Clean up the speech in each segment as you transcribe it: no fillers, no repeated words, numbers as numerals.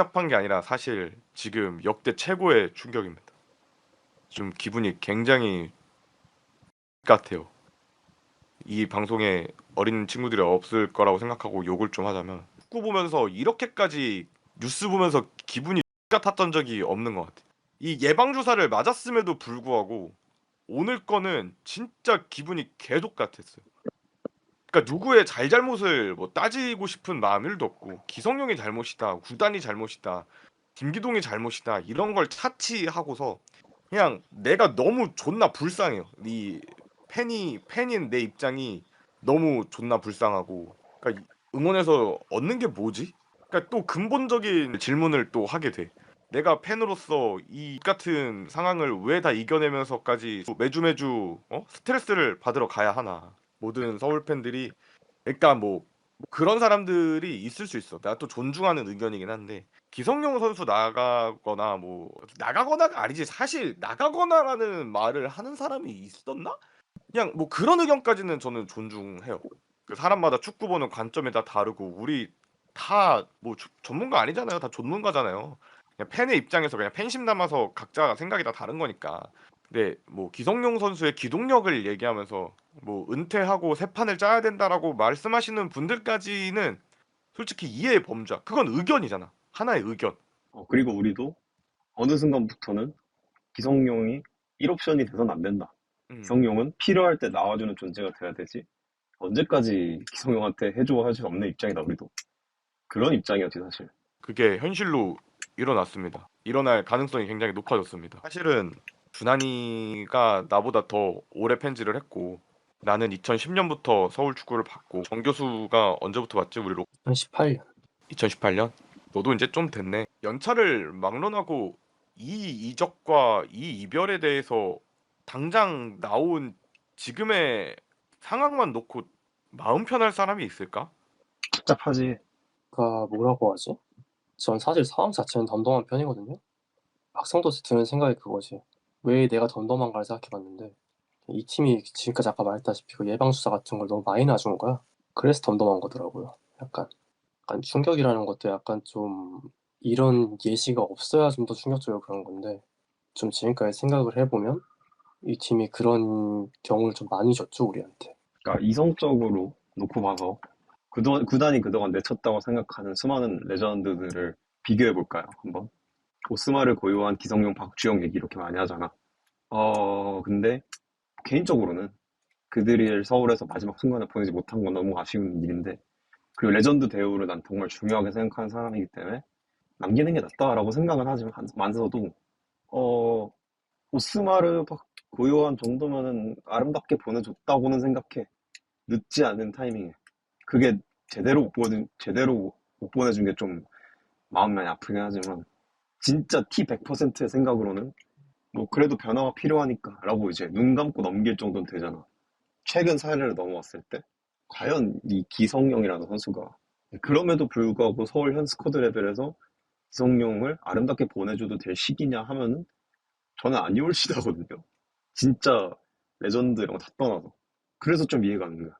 복잡한 게 아니라 사실 지금 역대 최고의 충격입니다. 좀 기분이 굉장히 같아요. 이 방송에 어린 친구들이 없을 거라고 생각하고 욕을 좀 하자면 축구 보면서 이렇게까지 뉴스 보면서 기분이 같았던 적이 없는 것 같아. 이 예방 주사를 맞았음에도 불구하고 오늘 거는 진짜 기분이 개독 같았어요. 그러니까 누구의 잘잘못을 뭐 따지고 싶은 마음 1도 없고 기성용이 잘못이다, 구단이 잘못이다, 김기동이 잘못이다 이런 걸 차치하고서 그냥 내가 너무 존나 불쌍해요. 이 팬인 내 입장이 너무 존나 불쌍하고 그러니까 응원해서 얻는 게 뭐지? 그러니까 또 근본적인 질문을 또 하게 돼. 내가 팬으로서 이 같은 상황을 왜 다 이겨내면서까지 매주 스트레스를 받으러 가야 하나? 모든 서울 팬들이 그러니까 뭐 그런 사람들이 있을 수 있어. 내가 또 존중하는 의견이긴 한데 기성용 선수 나가거나 뭐 나가거나가 아니지 사실 나가거나라는 말을 하는 사람이 있었나? 그냥 뭐 그런 의견까지는 저는 존중해요. 그 사람마다 축구 보는 관점이 다 다르고 우리 다 뭐 전문가 아니잖아요. 다 전문가잖아요. 그냥 팬의 입장에서 그냥 팬심 담아서 각자 생각이 다 다른 거니까. 근데 뭐 기성용 선수의 기동력을 얘기하면서 뭐 은퇴하고 새 판을 짜야 된다라고 말씀하시는 분들까지는 솔직히 이해의 범주야. 그건 의견이잖아. 하나의 의견. 그리고 우리도 어느 순간부터는 기성용이 1옵션이 돼서는 안 된다. 음. 기성용은 필요할 때 나와주는 존재가 돼야 되지. 언제까지 기성용한테 해줘 할 수 없는 입장이다, 우리도. 그런 입장이었지, 사실. 그게 현실로 일어났습니다. 일어날 가능성이 굉장히 높아졌습니다. 사실은 준환이가 나보다 더 오래 팬지를 했고 나는 2010년부터 서울 축구를 봤고 정교수가 언제부터 봤지? 우리 18년. 2018년? 너도 이제 좀 됐네. 연차를 막론하고 이 이적과 이 이별에 대해서 당장 나온 지금의 상황만 놓고 마음 편할 사람이 있을까? 복잡하지. 그러니까 뭐라고 하지? 전 사실 상황 자체는 덤덤한 편이거든요. 막상 또 드는 생각이 그거지. 왜 내가 덤덤한가를 생각해봤는데 이 팀이 지금까지 아까 말했다시피 그 예방주사 같은 걸 너무 많이 놔준 거야. 그래서 덤덤한 거더라고요. 약간 충격이라는 것도 약간 좀 이런 예시가 없어야 좀 더 충격적이고 그런 건데 좀 지금까지 생각을 해보면 이 팀이 그런 경우를 좀 많이 줬죠, 우리한테. 그러니까 이성적으로 놓고 봐서 구단이 그동안 내쳤다고 생각하는 수많은 레전드들을 비교해볼까요? 한번. 오스마를 고유한 기성용, 박주영 얘기 이렇게 많이 하잖아. 근데 개인적으로는 그들이 서울에서 마지막 순간에 보내지 못한 건 너무 아쉬운 일인데 그리고 레전드 대우를 난 정말 중요하게 생각하는 사람이기 때문에 남기는 게 낫다라고 생각은 하지만서도 어, 오스마르 고요한 정도면은 아름답게 보내줬다고는 생각해. 늦지 않은 타이밍에. 그게 제대로 못 보내준 게 좀 마음 많이 아프긴 하지만 진짜 T 100%의 생각으로는 뭐 그래도 변화가 필요하니까 라고 이제 눈 감고 넘길 정도는 되잖아. 최근 사례를 넘어왔을 때 과연 이 기성용이라는 선수가 그럼에도 불구하고 서울 현 스쿼드 레벨에서 기성용을 아름답게 보내줘도 될 시기냐 하면은 저는 아니올시다거든요. 진짜 레전드 이런 거 다 떠나서. 그래서 좀 이해가 안 가요.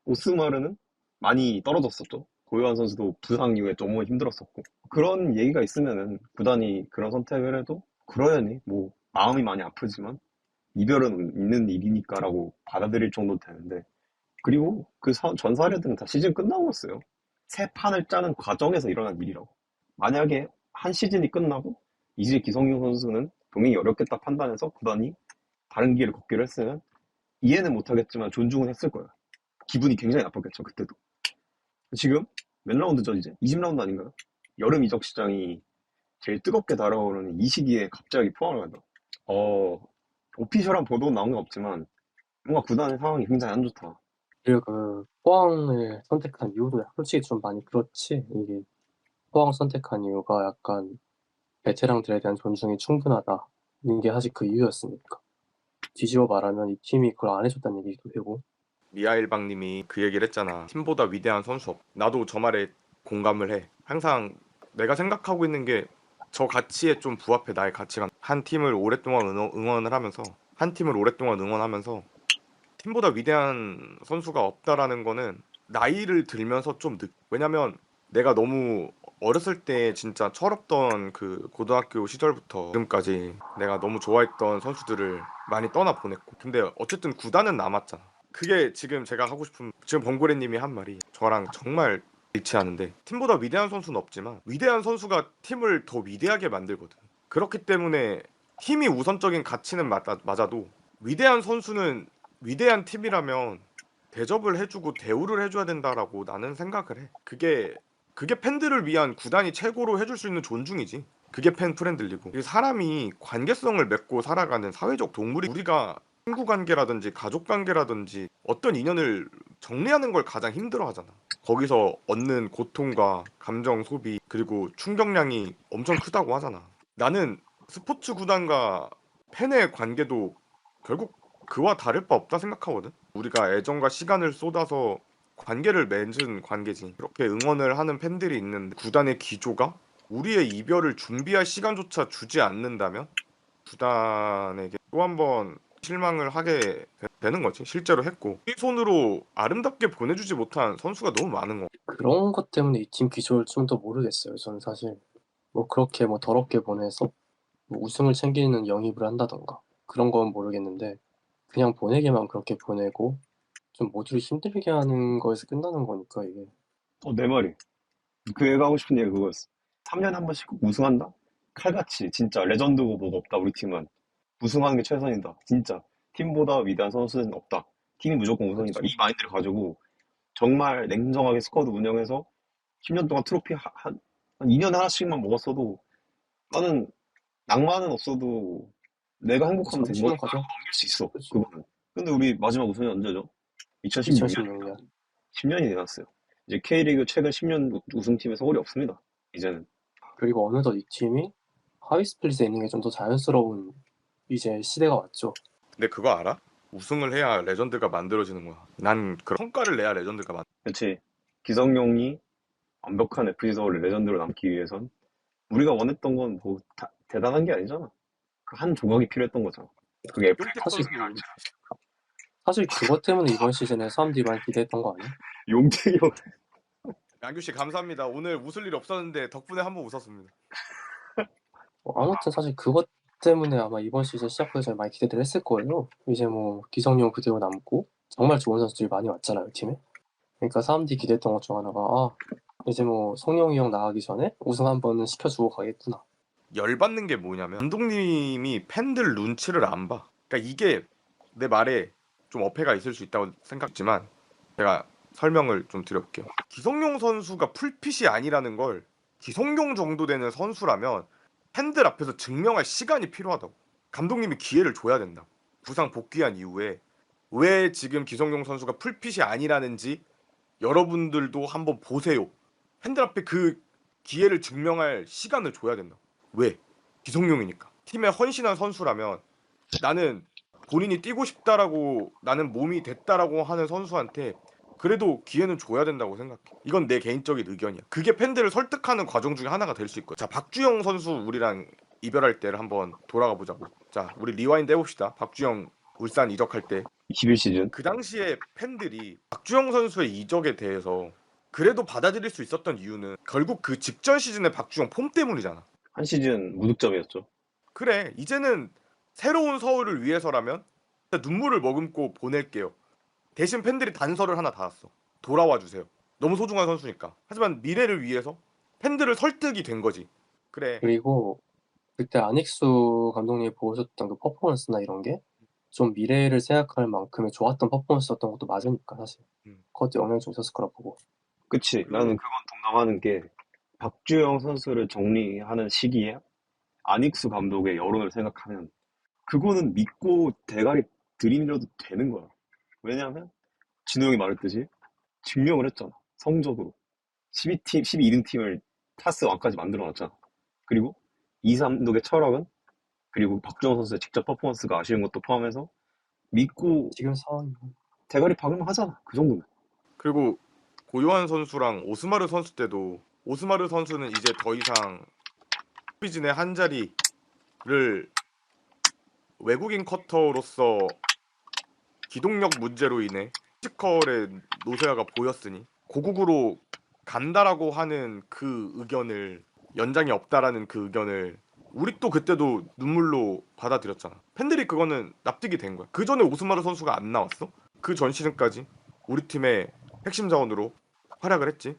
오스마르는 많이 떨어졌었죠. 고요한 선수도 부상 이후에 너무 힘들었었고. 그런 얘기가 있으면은 구단이 그런 선택을 해도 그러려니 뭐 마음이 많이 아프지만 이별은 있는 일이니까라고 받아들일 정도 되는데 그리고 그 전 사례들은 다 시즌 끝나고 있어요. 새 판을 짜는 과정에서 일어난 일이라고. 만약에 한 시즌이 끝나고 이제 기성용 선수는 동행이 어렵겠다 판단해서 구단이 다른 길을 걷기로 했으면 이해는 못하겠지만 존중은 했을 거예요. 기분이 굉장히 나빴겠죠, 그때도. 지금 몇 라운드죠, 이제? 20라운드 아닌가요? 여름 이적 시장이 제일 뜨겁게 달아오르는 이 시기에 갑자기 포항을 간다. 어, 오피셜한 보도는 나온 건 없지만 뭔가 구단의 상황이 굉장히 안 좋다. 그리고 그 포항을 선택한 이유도 솔직히 좀 많이 그렇지. 이게 포항 선택한 이유가 약간 베테랑들에 대한 존중이 충분하다는 게 사실 그 이유였으니까. 뒤집어 말하면 이 팀이 그걸 안 해줬다는 얘기도 되고. 미하일방님이 그 얘기를 했잖아. 팀보다 위대한 선수 없. 나도 저 말에 공감을 해. 항상 내가 생각하고 있는 게 저 가치에 좀 부합해 나의 가치관. 한 팀을 오랫동안 응원을 하면서 팀보다 위대한 선수가 없다라는 거는 나이를 들면서 좀 왜냐면 내가 너무 어렸을 때 진짜 철없던 그 고등학교 시절부터 지금까지 내가 너무 좋아했던 선수들을 많이 떠나 보냈고, 근데 어쨌든 구단은 남았잖아. 그게 지금 제가 하고 싶은, 지금 범고래님이 한 말이 저랑 정말 일치하는데, 팀보다 위대한 선수는 없지만 위대한 선수가 팀을 더 위대하게 만들거든. 그렇기 때문에 팀이 우선적인 가치는 맞아도 위대한 선수는 위대한 팀이라면 대접을 해주고 대우를 해줘야 된다라고 나는 생각을 해. 그게 팬들을 위한 구단이 최고로 해줄 수 있는 존중이지. 그게 팬 프렌들리고. 이 사람이 관계성을 맺고 살아가는 사회적 동물이, 우리가 친구 관계라든지 가족 관계라든지 어떤 인연을 정리하는 걸 가장 힘들어 하잖아. 거기서 얻는 고통과 감정 소비 그리고 충격량이 엄청 크다고 하잖아. 나는 스포츠 구단과 팬의 관계도 결국 그와 다를 바 없다 생각하거든. 우리가 애정과 시간을 쏟아서 관계를 맺은 관계지. 그렇게 응원을 하는 팬들이 있는 구단의 기조가 우리의 이별을 준비할 시간조차 주지 않는다면 구단에게 또 한 번 실망을 하게 되는 거지. 실제로 했고 우리 손으로 아름답게 보내주지 못한 선수가 너무 많은 거. 그런 것 때문에 이 팀 기조를 좀 더 모르겠어요. 저는 사실 뭐 그렇게 뭐 더럽게 보내서 뭐 우승을 챙기는 영입을 한다던가 그런 건 모르겠는데, 그냥 보내기만 그렇게 보내고 좀 모두를 힘들게 하는 거에서 끝나는 거니까 이게. 내 말이. 그 애가 하고 싶은 얘기 그거였어. 3년에 한 번씩 우승한다? 칼같이 진짜 레전드고 뭐가 없다 우리 팀은. 우승하는 게 최선이다. 진짜. 팀보다 위대한 선수는 없다. 팀이 무조건 우선이다. 그치. 이 마인드를 가지고 정말 냉정하게 스쿼드 운영해서 10년 동안 트로피 한 2년에 하나씩만 먹었어도 나는 낭만은 없어도 내가 행복하면 되는 잠시만 거니까 가자. 넘길 수 있어. 그치. 그거는. 근데 우리 마지막 우승이 언제죠? 2016년. 2016년. 10년이 지났어요. 이제 K리그 최근 10년 우승팀에 서울이 없습니다. 이제는. 그리고 어느덧 이 팀이 하위 스플릿에 있는 게 좀 더 자연스러운 이제 시대가 왔죠. 근데 그거 알아? 우승을 해야 레전드가 만들어지는 거야. 난 그런 성과를 내야 레전드가 그렇지. 기성용이 완벽한 FC 서울의 레전드로 남기 위해선 우리가 원했던 건 뭐 대단한 게 아니잖아. 그 한 조각이 필요했던 거잖아. 그게 FA 사실 선수랑 사실 그것 때문에 이번 시즌에 사람들이 많이 기대했던 거 아니야? 용택이 형. 양규 씨 감사합니다. 오늘 웃을 일 없었는데 덕분에 한번 웃었습니다. 아무튼 사실 그것 때문에 아마 이번 시즌 시작부터 많이 기대를 했을 거예요. 이제 뭐 기성용 그대로 남고 정말 좋은 선수들이 많이 왔잖아요, 팀에. 그러니까 사람들이 기대했던 것 중 하나가 이제 뭐 송영이 형 나가기 전에 우승 한 번은 시켜주고 가겠구나. 열받는 게 뭐냐면 감독님이 팬들 눈치를 안 봐. 그러니까 이게 내 말에 좀 어폐가 있을 수 있다고 생각지만 제가 설명을 좀 드려볼게요. 기성용 선수가 풀핏이 아니라는 걸 기성용 정도 되는 선수라면 팬들 앞에서 증명할 시간이 필요하다고. 감독님이 기회를 줘야 된다고. 부상 복귀한 이후에 왜 지금 기성용 선수가 풀핏이 아니라는지 여러분들도 한번 보세요. 팬들 앞에 그 기회를 증명할 시간을 줘야 된다. 왜? 기성용이니까. 팀에 헌신한 선수라면 나는 본인이 뛰고 싶다라고 나는 몸이 됐다라고 하는 선수한테 그래도 기회는 줘야 된다고 생각해. 이건 내 개인적인 의견이야. 그게 팬들을 설득하는 과정 중에 하나가 될 수 있거든. 자, 박주영 선수 우리랑 이별할 때를 한번 돌아가 보자고. 자, 우리 리와인드 해봅시다. 박주영 울산 이적할 때 21시즌. 그 당시에 팬들이 박주영 선수의 이적에 대해서 그래도 받아들일 수 있었던 이유는 결국 그 직전 시즌의 박주영 폼 때문이잖아. 한 시즌 무득점이었죠. 그래, 이제는 새로운 서울을 위해서라면 진짜 눈물을 머금고 보낼게요. 대신 팬들이 단서를 하나 닿았어. 돌아와 주세요. 너무 소중한 선수니까. 하지만 미래를 위해서 팬들을 설득이 된 거지. 그래. 그리고 그때 안익수 감독님이 보여줬던 그 퍼포먼스나 이런 게 좀 미래를 생각할 만큼의 좋았던 퍼포먼스였던 것도 맞으니까 사실 그것도 영향이 좀 있었을 거라 보고. 그치. 그리고 나는 그건 동감하는 게 박주영 선수를 정리하는 시기에 안익수 감독의 여론을 생각하면 그거는 믿고 대가리 들이밀어도 되는 거야. 왜냐하면 진호 형이 말했듯이 증명을 했잖아. 성적으로. 12팀, 12등 팀을 타스 왕까지 만들어 놨잖아. 그리고 이삼독의 철학은 그리고 박주영 선수의 직접 퍼포먼스가 아쉬운 것도 포함해서 믿고 지금 상황이 대가리 박을만 하잖아. 그 정도면. 그리고 고요한 선수랑 오스마르 선수 때도 오스마르 선수는 이제 더 이상 비진의 한 자리를 외국인 커터로서 기동력 문제로 인해 피지컬의 노쇠화가 보였으니 고국으로 간다라고 하는 그 의견을 연장이 없다라는 그 의견을 우리 또 그때도 눈물로 받아들였잖아. 팬들이 그거는 납득이 된 거야. 그 전에 오스마르 선수가 안 나왔어? 그 전 시즌까지 우리 팀의 핵심 자원으로 활약을 했지.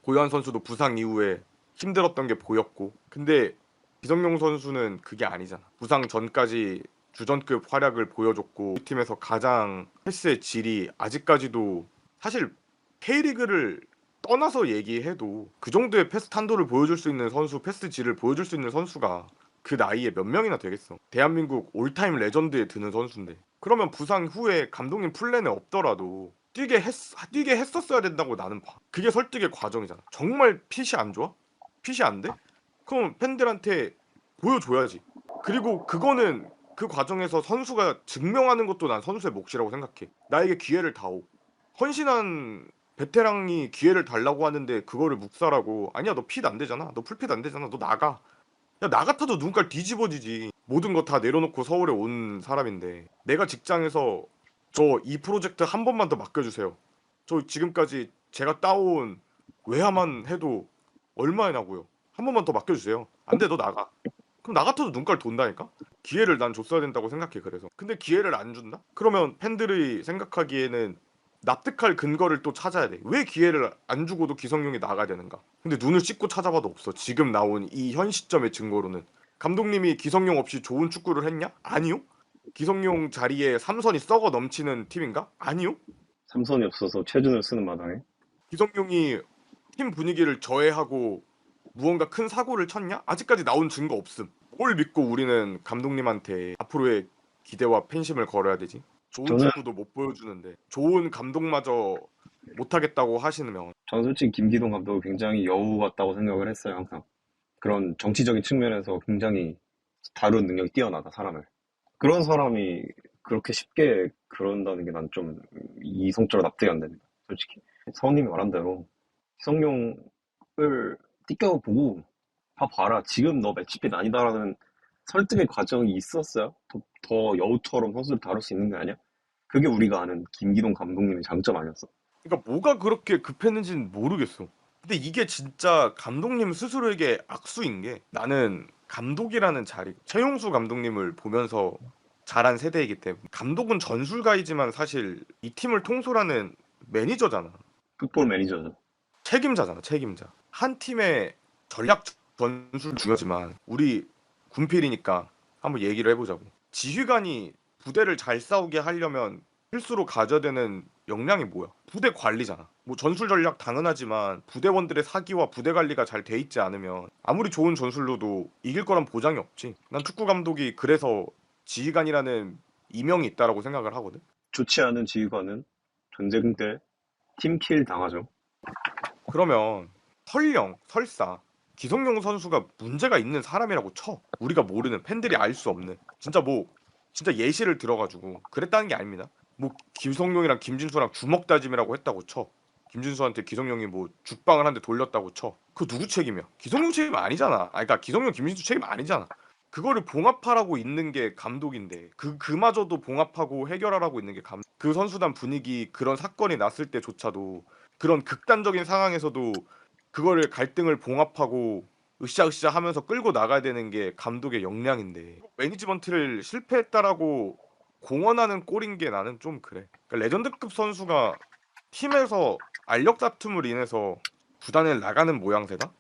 고요한 선수도 부상 이후에 힘들었던 게 보였고, 근데 기성용 선수는 그게 아니잖아. 부상 전까지 주전급 활약을 보여줬고 우리 팀에서 가장 패스의 질이 아직까지도 사실 K리그를 떠나서 얘기해도 그 정도의 패스 탄도를 보여줄 수 있는 선수, 패스 질을 보여줄 수 있는 선수가 그 나이에 몇 명이나 되겠어. 대한민국 올타임 레전드에 드는 선수인데, 그러면 부상 후에 감독님 플랜에 없더라도 뛰게 했었어야 된다고 나는 봐. 그게 설득의 과정이잖아. 정말 핏이 안 좋아? 핏이 안 돼? 그럼 팬들한테 보여줘야지. 그리고 그거는 그 과정에서 선수가 증명하는 것도 난 선수의 몫이라고 생각해. 나에게 기회를 다오. 헌신한 베테랑이 기회를 달라고 하는데 그거를 묵살하고, 아니야 너 핏 안 되잖아, 너 풀핏 안 되잖아, 너 나가. 야, 나 같아도 눈깔 뒤집어지지. 모든 거 다 내려놓고 서울에 온 사람인데, 내가 직장에서 저 이 프로젝트 한 번만 더 맡겨주세요, 저 지금까지 제가 따온 외야만 해도 얼마나고요, 한 번만 더 맡겨주세요, 안 돼 너 나가. 그럼 나 같아도 눈깔 돈다니까. 기회를 난 줬어야 된다고 생각해. 그래서 근데 기회를 안 준다? 그러면 팬들이 생각하기에는 납득할 근거를 또 찾아야 돼. 왜 기회를 안 주고도 기성용이 나가야 되는가? 근데 눈을 씻고 찾아봐도 없어. 지금 나온 이 현 시점의 증거로는. 감독님이 기성용 없이 좋은 축구를 했냐? 아니요. 기성용 자리에 삼선이 썩어 넘치는 팀인가? 아니요. 삼선이 없어서 최준을 쓰는 마당에. 기성용이 팀 분위기를 저해하고 무언가 큰 사고를 쳤냐? 아직까지 나온 증거 없음. 뭘 믿고 우리는 감독님한테 앞으로의 기대와 팬심을 걸어야 되지? 좋은 저는, 축구도 못 보여주는데 좋은 감독마저 못하겠다고 하시면. 저는 솔직히 김기동 감독이 굉장히 여우 같다고 생각을 했어요, 항상. 그런 정치적인 측면에서 굉장히 다룬 능력이 뛰어나다, 사람을. 그런 사람이 그렇게 쉽게 그런다는 게 난 좀 이성적으로 납득이 안 됩니다, 솔직히. 성님이 말한 대로 기성용을 띠껴보고 봐라, 지금 너 매치핏 아니다라는 설득의 과정이 있었어요. 더 여우처럼 선수를 다룰 수 있는 게 아니야? 그게 우리가 아는 김기동 감독님의 장점 아니었어? 그러니까 뭐가 그렇게 급했는지는 모르겠어. 근데 이게 진짜 감독님 스스로에게 악수인 게, 나는 감독이라는 자리, 최용수 감독님을 보면서 자란 세대이기 때문에, 감독은 전술가이지만 사실 이 팀을 통솔하는 매니저잖아. 풋볼 매니저죠. 책임자잖아, 책임자. 한 팀의 전략 전술 중요하지만 우리 군필이니까 한번 얘기를 해보자고. 지휘관이 부대를 잘 싸우게 하려면 필수로 가져야 되는 역량이 뭐야? 부대 관리잖아. 뭐 전술 전략 당연하지만 부대원들의 사기와 부대 관리가 잘 돼 있지 않으면 아무리 좋은 전술로도 이길 거란 보장이 없지. 난 축구 감독이 그래서 지휘관이라는 이명이 있다라고 생각을 하거든. 좋지 않은 지휘관은 전쟁 때 팀킬 당하죠. 그러면 설사 기성용 선수가 문제가 있는 사람이라고 쳐. 우리가 모르는, 팬들이 알 수 없는, 진짜 예시를 들어가지고 그랬다는 게 아닙니다. 뭐 기성용이랑 김진수랑 주먹 다짐이라고 했다고 쳐. 김진수한테 기성용이 뭐 죽방을 한 대 돌렸다고 쳐. 그거 누구 책임이야? 기성용 책임 아니잖아. 아, 그러니까 기성용, 김진수 책임 아니잖아. 그거를 봉합하라고 있는 게 감독인데, 그마저도 봉합하고 해결하라고 있는 게 그 선수단 분위기, 그런 사건이 났을 때조차도, 그런 극단적인 상황에서도 그거를 갈등을 봉합하고 으쌰으쌰 하면서 끌고 나가야 되는 게 감독의 역량인데, 매니지먼트를 실패했다라고 공언하는 꼴인 게 나는 좀 그래. 그러니까 레전드급 선수가 팀에서 알력 다툼을 인해서 구단을 나가는 모양새다?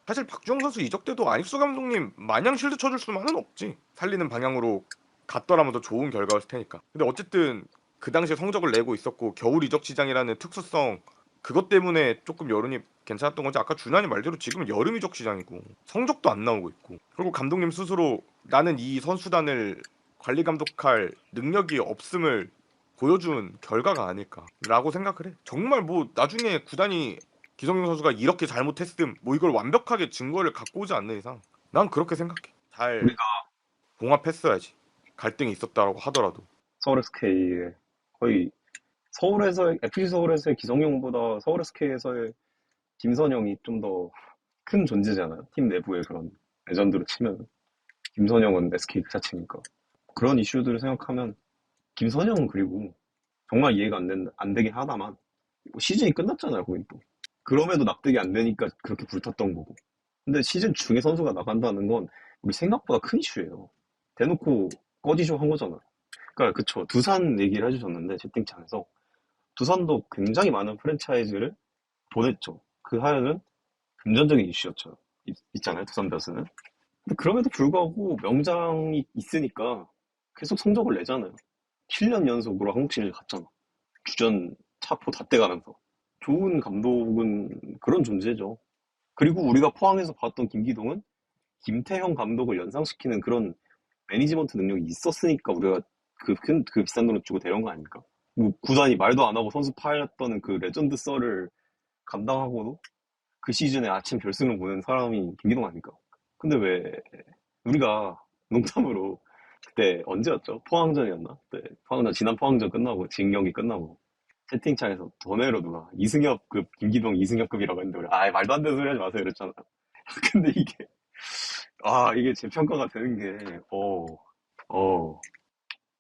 사실 박주영 선수 이적 때도 안익수 감독님 마냥 실드 쳐줄 수만은 없지. 살리는 방향으로 갔더라면 더 좋은 결과였을 테니까. 근데 어쨌든 그 당시에 성적을 내고 있었고, 겨울 이적 시장이라는 특수성, 그것 때문에 조금 여론이 괜찮았던 거지. 아까 준환이 말대로 지금은 여름 이적 시장이고 성적도 안 나오고 있고, 그리고 감독님 스스로 나는 이 선수단을 관리 감독할 능력이 없음을 보여준 결과가 아닐까라고 생각을 해. 정말 뭐 나중에 구단이 기성용 선수가 이렇게 잘못했음 뭐 이걸 완벽하게 증거를 갖고 오지 않는 이상 난 그렇게 생각해. 잘 우리가 봉합했어야지. 갈등이 있었다라고 하더라도. 서울 SK의 거의 FC 서울에서의 기성용보다 서울 SK에서의 김선영이 좀 더 큰 존재잖아요. 팀 내부의 그런 레전드로 치면 김선영은 SK 그 자체니까. 그런 이슈들을 생각하면 김선영은, 그리고 정말 이해가 안 되긴 하다만 뭐 시즌이 끝났잖아요, 거긴 또. 그럼에도 납득이 안 되니까 그렇게 불탔던 거고. 근데 시즌 중에 선수가 나간다는 건 우리 생각보다 큰 이슈예요. 대놓고 꺼지쇼 한 거잖아. 그러니까 그쵸. 두산 얘기를 해주셨는데 채팅창에서 두산도 굉장히 많은 프랜차이즈를 보냈죠. 그 하에는 금전적인 이슈였죠. 있잖아요. 두산 베어스는. 근데 그럼에도 불구하고 명장이 있으니까 계속 성적을 내잖아요. 7년 연속으로 한국 시리즈 갔잖아. 주전 차포 다 떼가면서. 좋은 감독은 그런 존재죠. 그리고 우리가 포항에서 봤던 김기동은 김태형 감독을 연상시키는 그런 매니지먼트 능력이 있었으니까 우리가 그 비싼 돈을 주고 데려온 거 아닙니까? 뭐 구단이 말도 안 하고 선수 팔렸던 그 레전드 썰을 감당하고도 그 시즌에 아침 결승을 보는 사람이 김기동 아닙니까? 근데 왜 우리가 농담으로 그때 언제였죠? 포항전이었나? 그때 포항전 지난 포항전 끝나고 진 경기 끝나고 채팅창에서 도네로 누가 이승엽급 김기동 이승엽급이라고 했는데 우리 말도 안 되는 소리 하지 마세요 이랬잖아. 근데 이게 재평가가 되는 게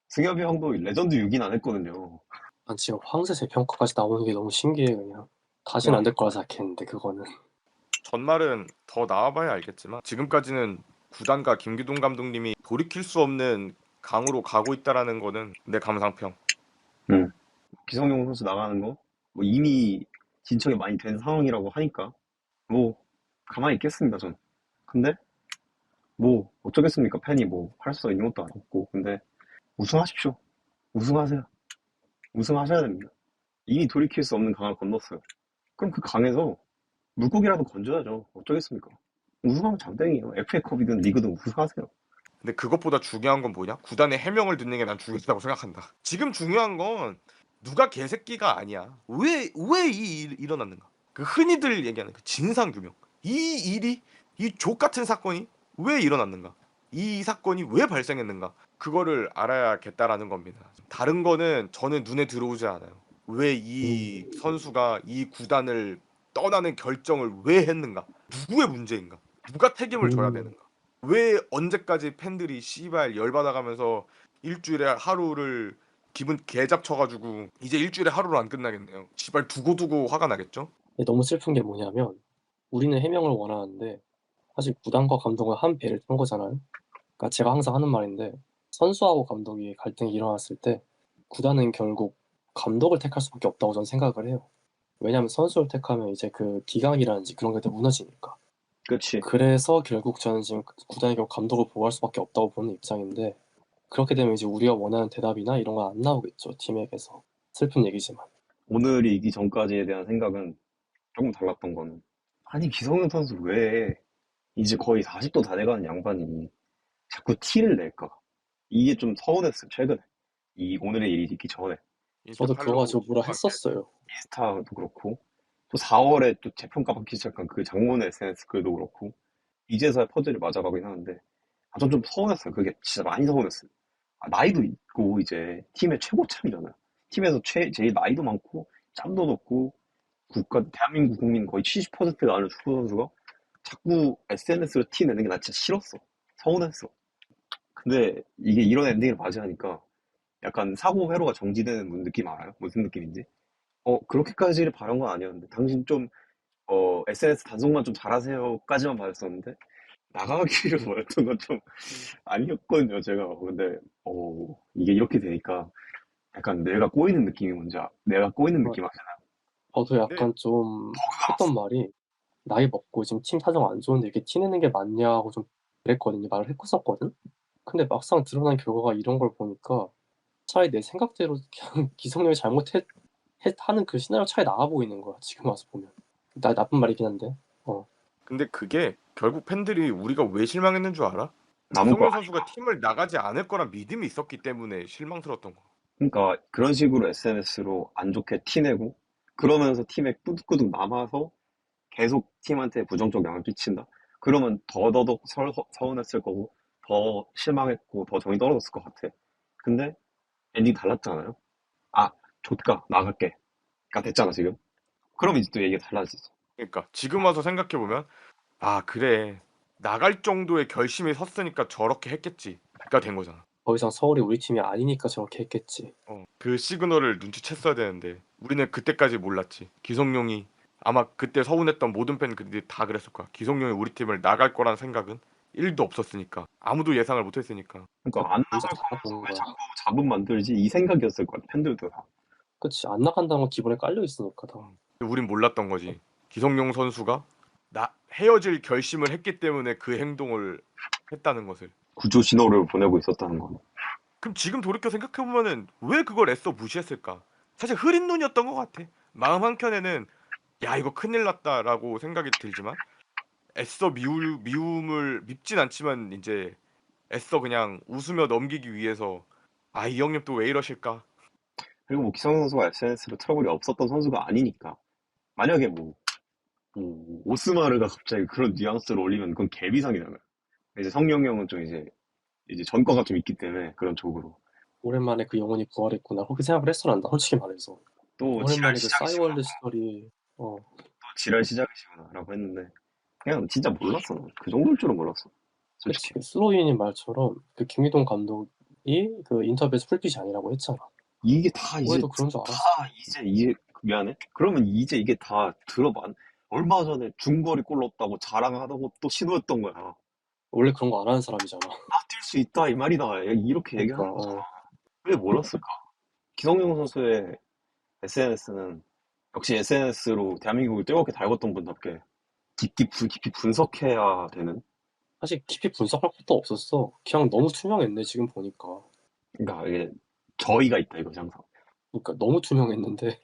승엽이 형도 레전드 6인 안 했거든요. 난 지금 황새 재평가까지 나오는 게 너무 신기해. 그냥 다시는 안 될 거라 생각했는데 그거는. 전말은 더 나와봐야 알겠지만 지금까지는 구단과 김기동 감독님이 돌이킬 수 없는 강으로 가고 있다라는 거는 내 감상평. 기성용 선수 나가는 거 뭐 이미 진척이 많이 된 상황이라고 하니까 뭐 가만히 있겠습니다 전. 근데 뭐 어쩌겠습니까? 팬이 뭐 할 수 있는 것도 아니고. 근데 우승하십시오. 우승하세요. 우승하셔야 됩니다. 이미 돌이킬 수 없는 강을 건넜어요. 그럼 그 강에서 물고기라도 건져야죠. 어쩌겠습니까? 우승하면 장땡이에요. FA컵이든 리그든 우승하세요. 근데 그것보다 중요한 건 뭐냐? 구단의 해명을 듣는 게 난 중요하다고 생각한다. 지금 중요한 건 누가 개새끼가 아니야. 왜 이 일이 일어났는가? 그 흔히들 얘기하는 그 진상 규명. 이 일이 이 족 같은 사건이 왜 일어났는가? 이 사건이 왜 발생했는가? 그거를 알아야겠다라는 겁니다. 다른 거는 저는 눈에 들어오지 않아요. 왜 이 선수가 이 구단을 떠나는 결정을 왜 했는가? 누구의 문제인가? 누가 책임을 져야 되는가? 왜 언제까지 팬들이 씨발 열받아가면서 일주일에 하루를 기분 개잡쳐가지고 이제 일주일에 하루로 안 끝나겠네요. 씨발 두고두고 화가 나겠죠? 근데 너무 슬픈 게 뭐냐면 우리는 해명을 원하는데 사실 구단과 감독은 한 배를 탄 거잖아요. 그러니까 제가 항상 하는 말인데 선수하고 감독이 갈등이 일어났을 때 구단은 결국 감독을 택할 수밖에 없다고 저는 생각을 해요. 왜냐하면 선수를 택하면 이제 그 기강이라든지 그런 게 무너지니까. 그치. 그래서 결국 저는 지금 구단이 결국 감독을 보호할 수밖에 없다고 보는 입장인데 그렇게 되면 이제 우리가 원하는 대답이나 이런 건 안 나오겠죠. 팀에게서. 슬픈 얘기지만. 오늘이 이기 전까지에 대한 생각은 조금 달랐던 거는 아니 기성용 선수 왜 이제 거의 40도 다 돼가는 양반이 자꾸 티를 낼까? 이게 좀 서운했어요. 최근에. 오늘의 일이 있기 전에. 저도 그거 가지고 뭐라 했었어요. 인스타도 그렇고 또 4월에 또 재평가 받기 시작한 그 장문의 SNS 글도 그렇고 이제서야 퍼즐이 맞아가긴 하는데 전 좀 서운했어요. 그게 진짜 많이 서운했어요. 나이도 있고 이제 팀의 최고참이잖아요. 팀에서 제일 나이도 많고 짬도 높고 대한민국 국민 거의 70%가 아는 축구 선수가 자꾸 SNS로 티 내는 게 나 진짜 싫었어. 서운했어. 근데 이게 이런 엔딩을 맞이하니까 약간 사고 회로가 정지되는 느낌 알아요? 무슨 느낌인지? 그렇게까지를 바란 건 아니었는데 당신 좀 SNS 단속만 좀 잘하세요까지만 받았었는데 나가기를 원했던 건 좀 아니었거든요, 제가. 근데 이게 이렇게 되니까 약간 내가 꼬이는 느낌이 내가 꼬이는 느낌 아시나요? 저도 약간 좀 했던 말이 나이 먹고 지금 팀 사정 안 좋은데 이렇게 티내는 게 맞냐고 좀 그랬거든요. 말을 했었거든. 근데 막상 드러난 결과가 이런 걸 보니까 차라리 내 생각대로 그냥 기성용이 하는 그 시나리오 차라리 나아 보이는 거야. 지금 와서 보면. 나쁜 말이긴 한데. 근데 그게 결국 팬들이 우리가 왜 실망했는 줄 알아? 남은 거 이성용 선수가 팀을 나가지 않을 거란 믿음이 있었기 때문에 실망스러웠던 거. 그러니까 그런 식으로 SNS로 안 좋게 티내고 그러면서 팀에 꾸덕꾸덕 남아서 계속 팀한테 부정적 영향을 끼친다. 그러면 더더욱 서운했을 거고 더 실망했고 더 정이 떨어졌을 것 같아. 근데 엔딩 달랐잖아요. 좆가 나갈게 가 됐잖아 지금. 그럼 이제 또 얘기가 달라지지. 그러니까 지금 와서 생각해 보면 그래 나갈 정도의 결심이 섰으니까 저렇게 했겠지가 된 거잖아. 더 이상 서울이 우리 팀이 아니니까 저렇게 했겠지. 그 시그널을 눈치챘어야 되는데 우리는 그때까지 몰랐지. 기성용이 아마 그때 서운했던 모든 팬들이 다 그랬을 거야. 기성용이 우리 팀을 나갈 거란 생각은 1도 없었으니까. 아무도 예상을 못했으니까. 그러니까 안 언제 나갈 거면서 나가는 왜 거야. 자꾸 자본 만들지 이 생각이었을 것 같아 팬들도 다. 그치, 안 나간다는 건 기본에 깔려 있으니까 다. 우린 몰랐던 거지. 기성용 선수가 헤어질 결심을 했기 때문에 그 행동을 했다는 것을. 구조 신호를 보내고 있었다는 거. 그럼 지금 돌이켜 생각해보면은 왜 그걸 애써 무시했을까? 사실 흐린 눈이었던 것 같아. 마음 한켠에는 야 이거 큰일 났다라고 생각이 들지만 애써 미움을 밉진 않지만 이제 애써 그냥 웃으며 넘기기 위해서 아 이 형님 또 왜 이러실까? 그리고 뭐 기성 선수가 SNS로 트러블이 없었던 선수가 아니니까 만약에 오스마르가 갑자기 그런 뉘앙스를 올리면 그건 개비상이잖아요. 이제 성룡 형은 좀 이제 전과가 좀 있기 때문에 그런 쪽으로 오랜만에 그 영혼이 부활했구나. 그렇게 생각을 했었란다. 솔직히 말해서. 또 지랄 오랜만에 그 시작이시구나, 싸이월드 시절이 또 지랄 시작이시구나라고 했는데 그냥 진짜 몰랐어. 그 정도일 줄은 몰랐어. 그치, 솔직히 그 슬로이님 말처럼 그 김기동 감독이 그 인터뷰에서 풀빛이 아니라고 했잖아. 이게 다 이제 우리도 그런 줄 알았어. 이제 미안해. 그러면 이제 이게 다 들어봐. 얼마 전에 중거리 골 넣었다고 자랑하다고 또 신호였던 거야. 원래 그런 거 안 하는 사람이잖아. 나 뛸 수 있다 이 말이다. 이렇게 그러니까 얘기하는 거잖아. 왜 몰랐을까? 기성용 선수의 SNS는 역시 SNS로 대한민국을 뜨겁게 달궜던 분답게 깊이 분석해야 되는. 사실 깊이 분석할 것도 없었어. 그냥 너무 투명했네 지금 보니까. 그러니까 이게 저희가 있다 이거지 항상. 그러니까 너무 투명했는데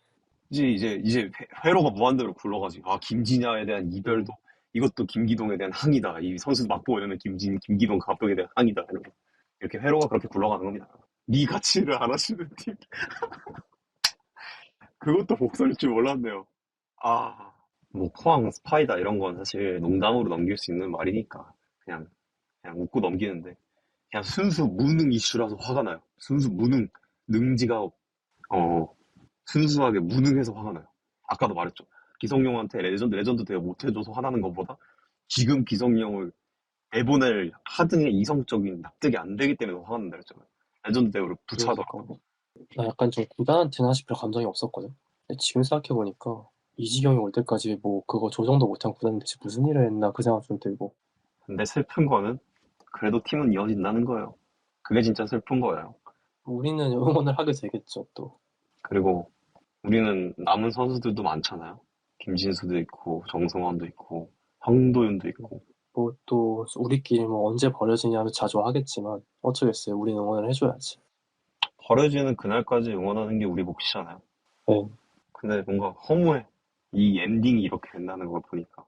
이제 회로가 무한대로 굴러가지고 김진야에 대한 이별도 이것도 김기동에 대한 항이다. 이 선수 맞보이는 김기동 감독에 대한 항이다. 이렇게 회로가 그렇게 굴러가는 겁니다. 네 가치를 알아주는 팀. 그것도 복선일 줄 몰랐네요. 뭐 포항 스파이다 이런 건 사실 농담으로 넘길 수 있는 말이니까 그냥 웃고 넘기는데 그냥 순수 무능 이슈라서 화가 나요. 순수 무능 능지가 순수하게 무능해서 화가 나요. 아까도 말했죠. 기성용한테 레전드 대회 못해줘서 화나는 것보다 지금 기성용을 내보낼 하등의 이성적인 납득이 안 되기 때문에 화가 난다 했잖아요. 레전드 대회를 부차하더라고. 그러니까 나 약간 좀 구단한테는 사실 별 감정이 없었거든. 근데 지금 생각해보니까 이지경이 올 때까지 뭐 그거 조정도 못한 구단이 대체 무슨 일을 했나 그 생각 좀 들고. 근데 슬픈 거는 그래도 팀은 이어진다는 거예요. 그게 진짜 슬픈 거예요. 우리는 응원을 하게 되겠죠 또. 그리고 우리는 남은 선수들도 많잖아요. 김진수도 있고 정성환도 있고 황도윤도 있고 뭐 또 우리끼리 뭐 언제 버려지냐면 자주 하겠지만 어쩌겠어요. 우리는 응원을 해줘야지. 버려지는 그날까지 응원하는 게 우리 몫이잖아요. 네. 근데 뭔가 허무해. 이 엔딩이 이렇게 된다는 걸 보니까.